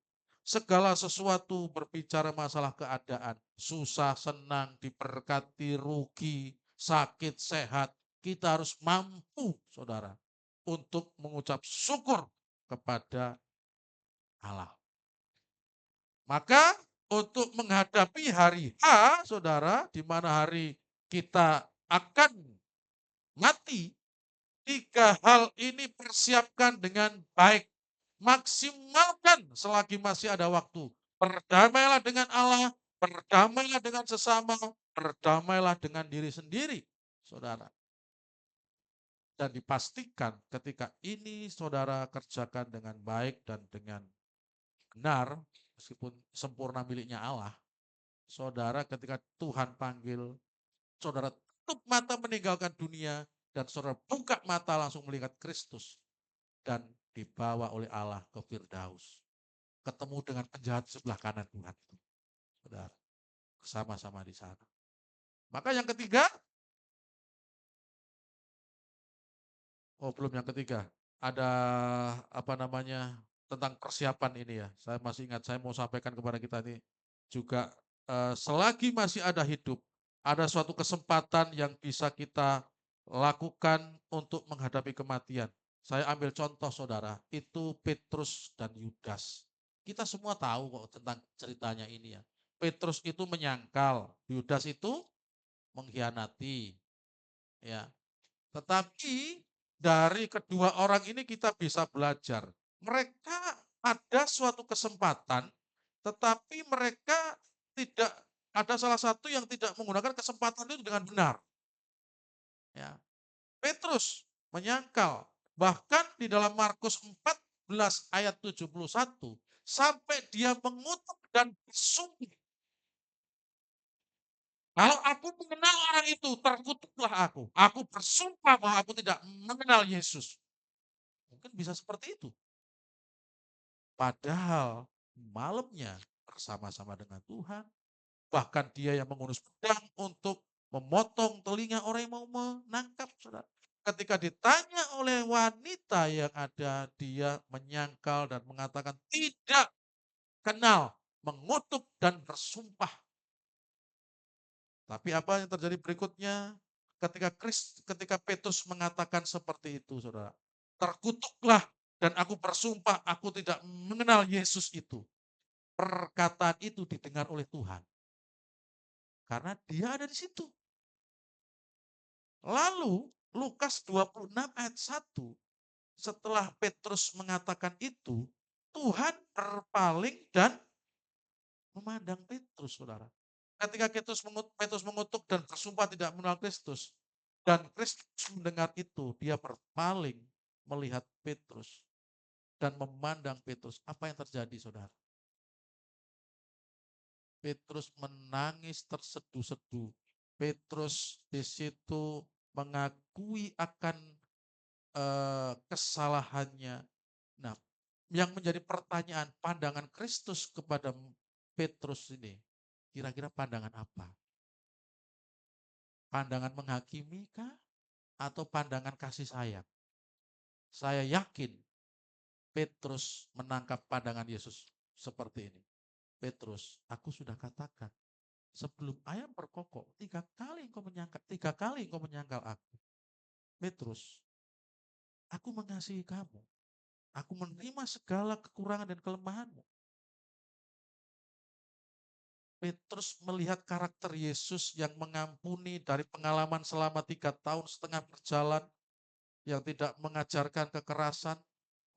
Segala sesuatu berbicara masalah keadaan, susah, senang, diberkati, rugi, sakit, sehat. Kita harus mampu saudara untuk mengucap syukur kepada Allah. Maka untuk menghadapi hari H, saudara, di mana hari kita akan mati, tiga hal ini persiapkan dengan baik. Maksimalkan selagi masih ada waktu. Berdamailah dengan Allah, berdamailah dengan sesama, berdamailah dengan diri sendiri, saudara. Dan dipastikan ketika ini saudara kerjakan dengan baik dan dengan benar, meskipun sempurna miliknya Allah, saudara ketika Tuhan panggil, saudara tutup mata meninggalkan dunia, dan saudara buka mata langsung melihat Kristus, dan dibawa oleh Allah ke Firdaus. Ketemu dengan penjahat sebelah kanan Tuhan itu. Saudara, sama-sama di sana. Maka yang ketiga, belum yang ketiga, ada apa namanya, tentang persiapan ini ya. Saya masih ingat, saya mau sampaikan kepada kita ini juga, selagi masih ada hidup, ada suatu kesempatan yang bisa kita lakukan untuk menghadapi kematian. Saya ambil contoh saudara, itu Petrus dan Yudas. Kita semua tahu kok tentang ceritanya ini ya. Petrus itu menyangkal, Yudas itu mengkhianati. Ya, tetapi dari kedua orang ini kita bisa belajar. Mereka ada suatu kesempatan, tetapi mereka tidak, ada salah satu yang tidak menggunakan kesempatan itu dengan benar. Ya. Petrus menyangkal, bahkan di dalam Markus 14 ayat 71, sampai dia mengutuk dan bersumpah, kalau aku mengenal orang itu, terkutuklah aku. Aku bersumpah bahwa aku tidak mengenal Yesus. Mungkin bisa seperti itu. Padahal malamnya bersama-sama dengan Tuhan. Bahkan dia yang mengurus pedang untuk memotong telinga orang yang mau menangkap, saudara. Ketika ditanya oleh wanita yang ada, dia menyangkal dan mengatakan tidak kenal, mengutuk dan bersumpah. Tapi apa yang terjadi berikutnya? Ketika Petrus mengatakan seperti itu, saudara, terkutuklah dan aku bersumpah aku tidak mengenal Yesus itu. Perkataan itu didengar oleh Tuhan. Karena dia ada di situ. Lalu Lukas 26 ayat 1, setelah Petrus mengatakan itu, Tuhan berpaling dan memandang Petrus, saudara. Ketika Petrus mengutuk dan bersumpah tidak mengenal Kristus, dan Kristus mendengar itu, dia berpaling melihat Petrus dan memandang Petrus. Apa yang terjadi, saudara? Petrus menangis terseduh-seduh. Petrus di situ mengakui akan kesalahannya. Nah, yang menjadi pertanyaan, pandangan Kristus kepada Petrus ini, kira-kira pandangan apa? Pandangan menghakimi kah? Atau pandangan kasih sayang? Saya yakin Petrus menangkap pandangan Yesus seperti ini. Petrus, aku sudah katakan, sebelum ayam berkokok, 3 kali engkau menyangkal aku. Petrus, aku mengasihi kamu. Aku menerima segala kekurangan dan kelemahanmu. Petrus melihat karakter Yesus yang mengampuni dari pengalaman selama 3 tahun setengah berjalan, yang tidak mengajarkan kekerasan,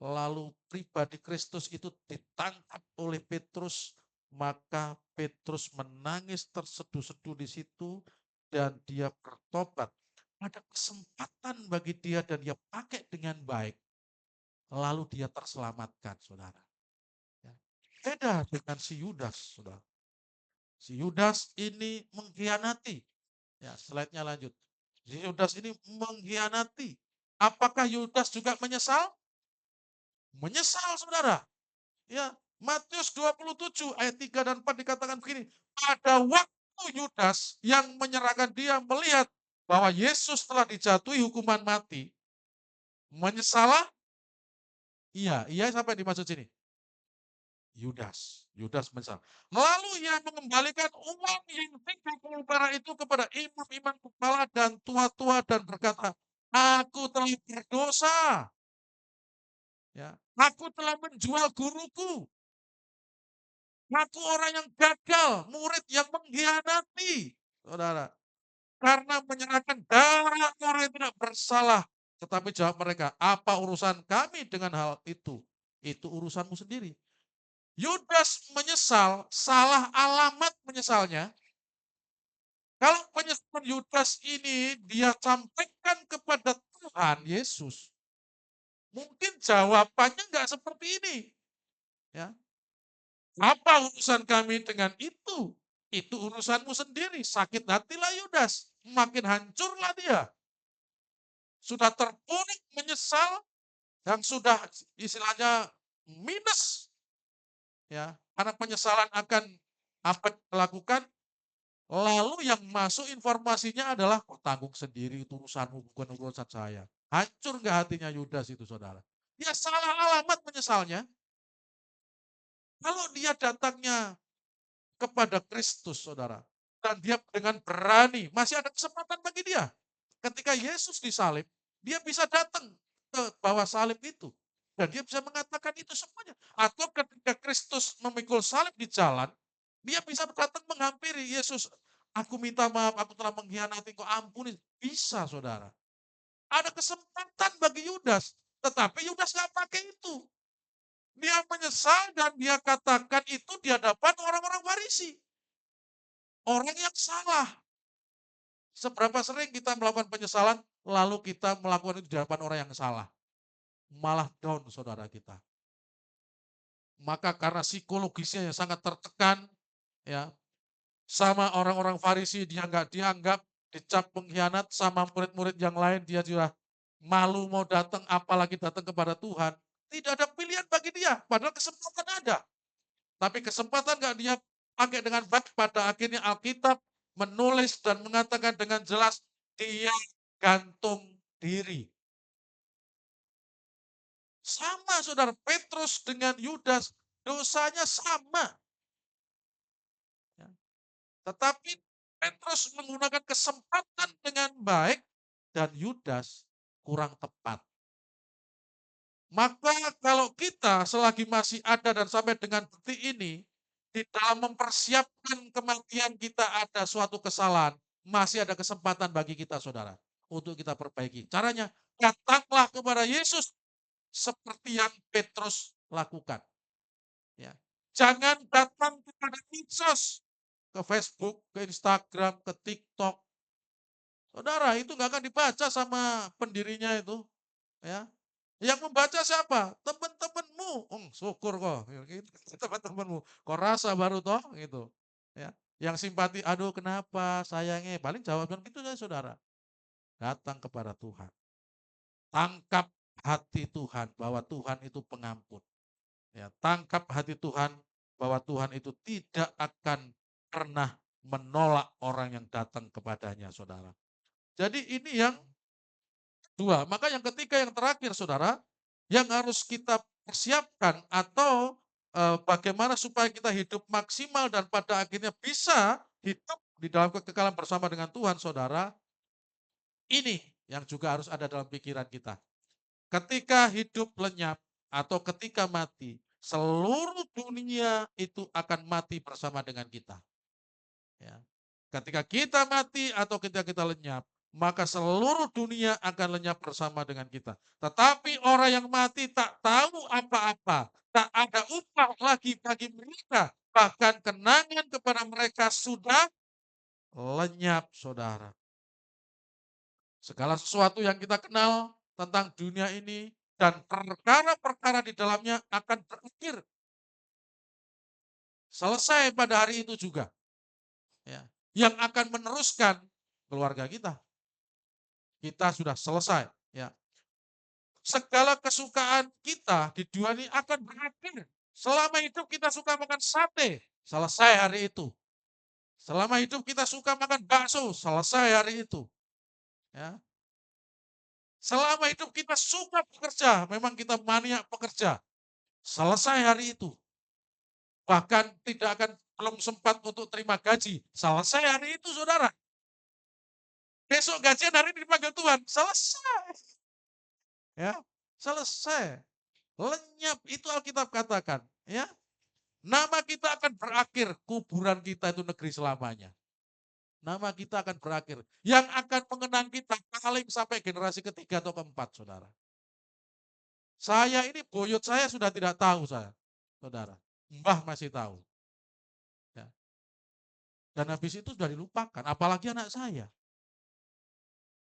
lalu pribadi Kristus itu ditangkap oleh Petrus, maka Petrus menangis terseduh-seduh di situ dan dia bertobat. Ada kesempatan bagi dia dan dia pakai dengan baik. Lalu dia terselamatkan, saudara. Ya. Beda dengan si Yudas, saudara. Si Yudas ini mengkhianati. Ya, slide-nya lanjut. Si Yudas ini mengkhianati. Apakah Yudas juga menyesal? Menyesal, saudara. Ya, Matius 27 ayat 3 dan 4 dikatakan begini. Pada waktu Yudas yang menyerahkan dia melihat bahwa Yesus telah dijatuhi hukuman mati. Menyesalah? Iya, iya sampai dimaksud sini. Yudas menyesal. Lalu ia mengembalikan uang yang 30 perak itu kepada imam-imam kepala dan tua-tua dan berkata, aku telah berdosa. Ya, aku telah menjual guruku. Aku orang yang gagal, murid yang mengkhianati. Saudara, karena menyerahkan darah orang yang tidak bersalah. Tetapi jawab mereka, apa urusan kami dengan hal itu? itu urusanmu sendiri. Yudas menyesal, salah alamat menyesalnya. Kalau penyesalan Yudas ini dia sampaikan kepada Tuhan Yesus, mungkin jawabannya nggak seperti ini. Ya, apa urusan kami dengan itu? Itu urusanmu sendiri. Sakit hatilah Yudas, makin hancurlah dia. Sudah terpuruk menyesal, yang sudah istilahnya minus, ya, karena penyesalan akan apa yang dilakukan. Lalu yang masuk informasinya adalah, kok tanggung sendiri, itu urusanmu bukan urusan saya. Hancur nggak hatinya Yudas itu, saudara? Dia salah alamat menyesalnya. Kalau dia datangnya kepada Kristus, saudara, dan dia dengan berani, masih ada kesempatan bagi dia. Ketika Yesus disalib, dia bisa datang ke bawah salib itu. Dan dia bisa mengatakan itu semuanya. Atau ketika Kristus memikul salib di jalan, dia bisa datang menghampiri Yesus. Aku minta maaf, aku telah mengkhianati, kau ampuni. Bisa, saudara. Ada kesempatan bagi Yudas. Tetapi Yudas nggak pakai itu. Dia menyesal dan dia katakan itu di hadapan orang-orang Farisi. Orang yang salah. Seberapa sering kita melakukan penyesalan, lalu kita melakukan itu di hadapan orang yang salah. Malah down saudara kita. Maka karena psikologisnya yang sangat tertekan, ya, sama orang-orang Farisi dia nggak dianggap, dicap pengkhianat, sama murid-murid yang lain dia juga malu mau datang, apalagi datang kepada Tuhan. Tidak ada pilihan bagi dia, padahal kesempatan ada. Tapi kesempatan nggak dia pakai dengan baik. Pada akhirnya Alkitab menulis dan mengatakan dengan jelas, dia gantung diri. Sama saudara, Petrus dengan Yudas, dosanya sama. Ya. Tetapi Petrus menggunakan kesempatan dengan baik dan Yudas kurang tepat. Maka kalau kita selagi masih ada dan sampai dengan detik ini, di dalam mempersiapkan kematian kita ada suatu kesalahan, masih ada kesempatan bagi kita saudara, untuk kita perbaiki. Caranya, datanglah kepada Yesus seperti yang Petrus lakukan. Ya. Jangan datang kepada medsos, ke Facebook, ke Instagram, ke TikTok. Saudara, itu nggak akan dibaca sama pendirinya itu. Ya. Yang membaca siapa? Teman-temanmu. Syukur kok. Gitu. Teman-temanmu. Kok rasa baru toh? Gitu. Ya. Yang simpati, aduh kenapa sayangnya. Paling jawaban gitu saja saudara. Datang kepada Tuhan. Tangkap hati Tuhan bahwa Tuhan itu pengampun. Ya, tangkap hati Tuhan bahwa Tuhan itu tidak akan pernah menolak orang yang datang kepadanya, saudara. Jadi ini yang dua. Maka yang ketiga, yang terakhir, saudara, yang harus kita persiapkan atau bagaimana supaya kita hidup maksimal dan pada akhirnya bisa hidup di dalam kekekalan bersama dengan Tuhan, saudara, ini yang juga harus ada dalam pikiran kita. Ketika hidup lenyap atau ketika mati, seluruh dunia itu akan mati bersama dengan kita. Ya. Ketika kita mati atau ketika kita lenyap, maka seluruh dunia akan lenyap bersama dengan kita. Tetapi orang yang mati tak tahu apa-apa, tak ada upah lagi bagi mereka, bahkan kenangan kepada mereka sudah lenyap, saudara. Segala sesuatu yang kita kenal tentang dunia ini dan perkara-perkara di dalamnya akan berakhir. Selesai pada hari itu juga. Ya. Yang akan meneruskan keluarga kita. Kita sudah selesai. Ya. Segala kesukaan kita di dunia ini akan berakhir. Selama hidup kita suka makan sate, selesai hari itu. Selama hidup kita suka makan bakso, selesai hari itu. Ya. Selama hidup kita suka bekerja, memang kita maniak pekerja, selesai hari itu. Bahkan tidak akan belum sempat untuk terima gaji, selesai hari itu saudara. Besok gajian hari ini dipanggil Tuhan, selesai. Ya, selesai. Lenyap, itu Alkitab katakan. Ya, nama kita akan berakhir, kuburan kita itu negeri selamanya. Nama kita akan berakhir. Yang akan mengenang kita paling sampai generasi ketiga atau keempat, saudara. Saya ini buyut saya sudah tidak tahu saya, saudara. Mbah masih tahu. Ya. Dan habis itu sudah dilupakan, apalagi anak saya.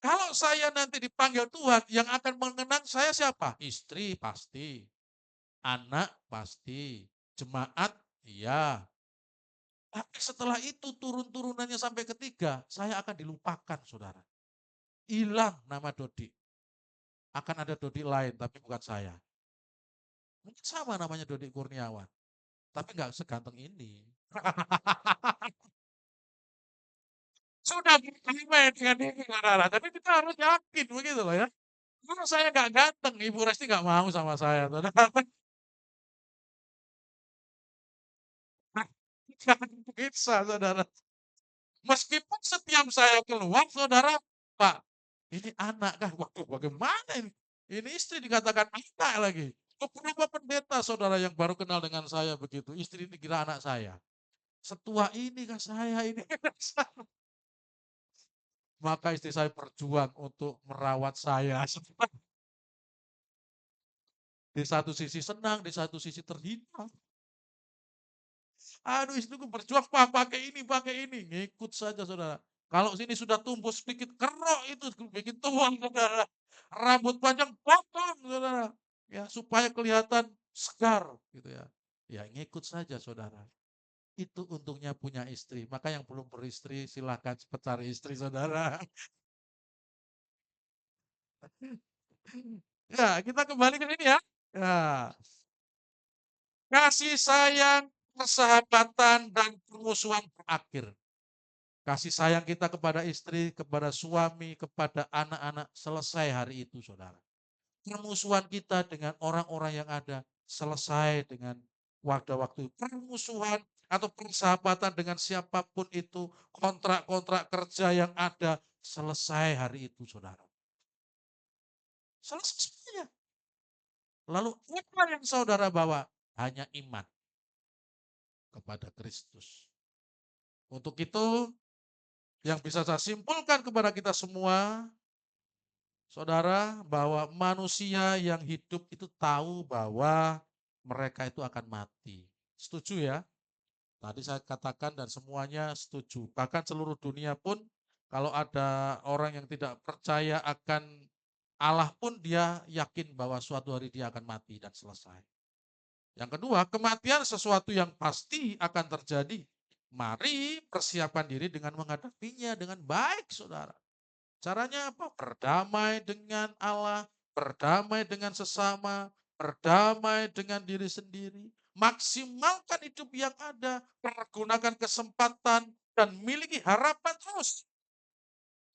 Kalau saya nanti dipanggil Tuhan, yang akan mengenang saya siapa? Istri pasti, anak pasti, jemaat iya. Tapi setelah itu turun-turunannya sampai ketiga, saya akan dilupakan, saudara. Hilang nama Dodi. Akan ada Dodi lain, tapi bukan saya. Mungkin sama namanya Dodi Kurniawan. Tapi nggak seganteng ini. Sudah berdamai dengan ini, saudara. Jadi kita harus yakin begitu loh ya. Kalau saya nggak ganteng, Ibu Resti nggak mau sama saya, saudara. Jangan bisa, saudara. Meskipun setiap saya keluar, saudara, Pak, ini anak kah? Waduh, bagaimana ini? Ini istri dikatakan anak lagi. Beberapa pendeta, saudara, yang baru kenal dengan saya begitu. Istri ini kira anak saya. Setua ini kah saya ini? Maka istri saya berjuang untuk merawat saya. Di satu sisi senang, di satu sisi terhina. Aduh, istriku berjuang, Pak, pakai ini. Ngikut saja, saudara. Kalau sini sudah tumbuh sedikit kerok itu bikin tuang, saudara. Rambut panjang potong, saudara. Ya, supaya kelihatan segar, gitu ya. Ya, ngikut saja, saudara. Itu untungnya punya istri. Maka yang belum beristri, silahkan cepat cari istri, saudara. Ya, kita kembali ke sini ya. Ya, kasih sayang, persahabatan, dan permusuhan berakhir. Kasih sayang kita kepada istri, kepada suami, kepada anak-anak selesai hari itu, saudara. Permusuhan kita dengan orang-orang yang ada selesai dengan waktu-waktu. Permusuhan atau persahabatan dengan siapapun itu, kontrak-kontrak kerja yang ada selesai hari itu, saudara. Selesai semuanya. Lalu apa yang saudara bawa? Hanya iman kepada Kristus. Untuk itu, yang bisa saya simpulkan kepada kita semua, saudara, bahwa manusia yang hidup itu tahu bahwa mereka itu akan mati. Setuju ya? Tadi saya katakan dan semuanya setuju. Bahkan seluruh dunia pun kalau ada orang yang tidak percaya akan Allah pun dia yakin bahwa suatu hari dia akan mati dan selesai. Yang kedua, kematian sesuatu yang pasti akan terjadi. Mari persiapkan diri dengan menghadapinya dengan baik, saudara. Caranya apa? Berdamai dengan Allah, berdamai dengan sesama, berdamai dengan diri sendiri. Maksimalkan hidup yang ada, pergunakan kesempatan, dan miliki harapan terus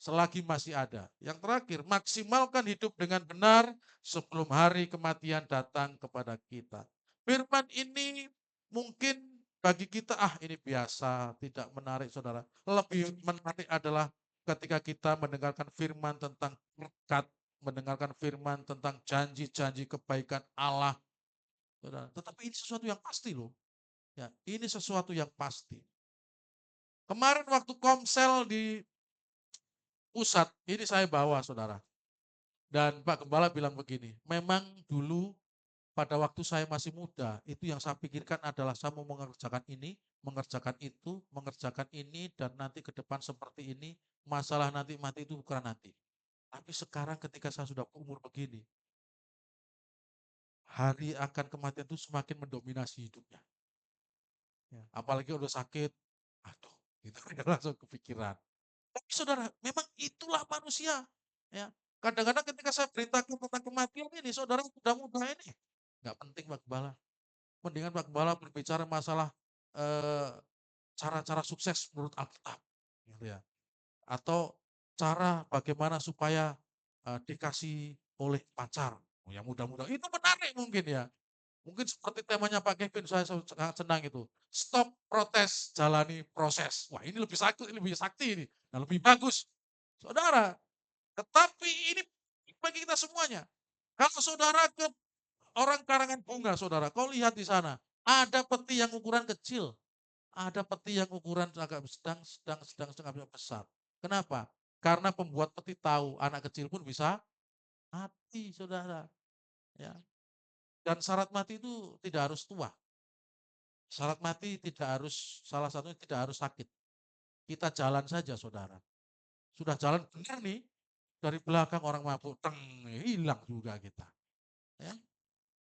selagi masih ada. Yang terakhir, maksimalkan hidup dengan benar sebelum hari kematian datang kepada kita. Firman ini mungkin bagi kita, ini biasa, tidak menarik, saudara. Lebih menarik adalah ketika kita mendengarkan firman tentang berkat, mendengarkan firman tentang janji-janji kebaikan Allah. Saudara. Tetapi ini sesuatu yang pasti loh. Ya, ini sesuatu yang pasti. Kemarin waktu komsel di pusat, ini saya bawa, saudara. Dan Pak Gembala bilang begini, memang dulu pada waktu saya masih muda, itu yang saya pikirkan adalah saya mau mengerjakan ini, mengerjakan ini, dan nanti ke depan seperti ini, masalah nanti mati itu bukan nanti. Tapi sekarang ketika saya sudah umur begini, hari akan kematian itu semakin mendominasi hidupnya. Ya, apalagi udah sakit, aduh, itu langsung kepikiran. Tapi saudara, memang itulah manusia. Ya, kadang-kadang ketika saya beritakan tentang kematian ini, saudara muda-muda ini, nggak penting Pak Gembala. Mendingan Pak Gembala berbicara masalah eh, cara-cara sukses menurut Alkitab, gitu ya. Atau cara bagaimana supaya dikasih oleh pacar. Oh, yang muda-muda itu menarik mungkin ya. Mungkin seperti temanya Pak Kevin, saya sangat senang itu. Stop protes, jalani proses. Wah, ini lebih sakti ini. Nah, lebih bagus. Saudara, tetapi ini bagi kita semuanya. Kalau saudara ke orang karangan bunga, saudara, kau lihat di sana, ada peti yang ukuran kecil, ada peti yang ukuran agak sedang besar. Kenapa? Karena pembuat peti tahu anak kecil pun bisa mati, saudara. Ya. Dan syarat mati itu tidak harus tua. Syarat mati tidak harus, salah satunya tidak harus sakit. Kita jalan saja saudara. Sudah jalan benar nih, dari belakang orang mabuk, teng, hilang juga kita. Ya.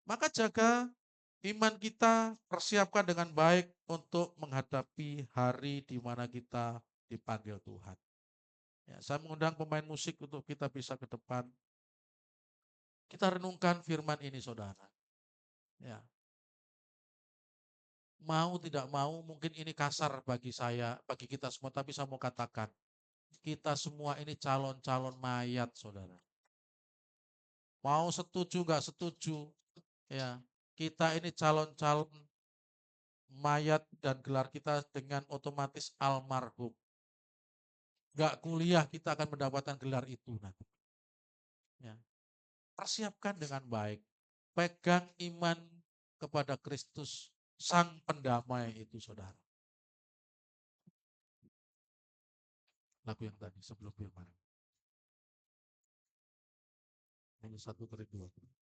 Maka jaga iman kita, persiapkan dengan baik untuk menghadapi hari di mana kita dipanggil Tuhan. Ya, saya mengundang pemain musik untuk kita bisa ke depan. Kita renungkan firman ini saudara. Ya, mau tidak mau mungkin ini kasar bagi saya, bagi kita semua, tapi saya mau katakan, kita semua ini calon-calon mayat saudara. Mau setuju nggak setuju, ya kita ini calon-calon mayat dan gelar kita dengan otomatis almarhum. Nggak kuliah kita akan mendapatkan gelar itu nanti. Ya. Persiapkan dengan baik. Pegang iman kepada Kristus, Sang Pendamai itu saudara. Lagu yang tadi sebelum firman. Ini 1 kali 2.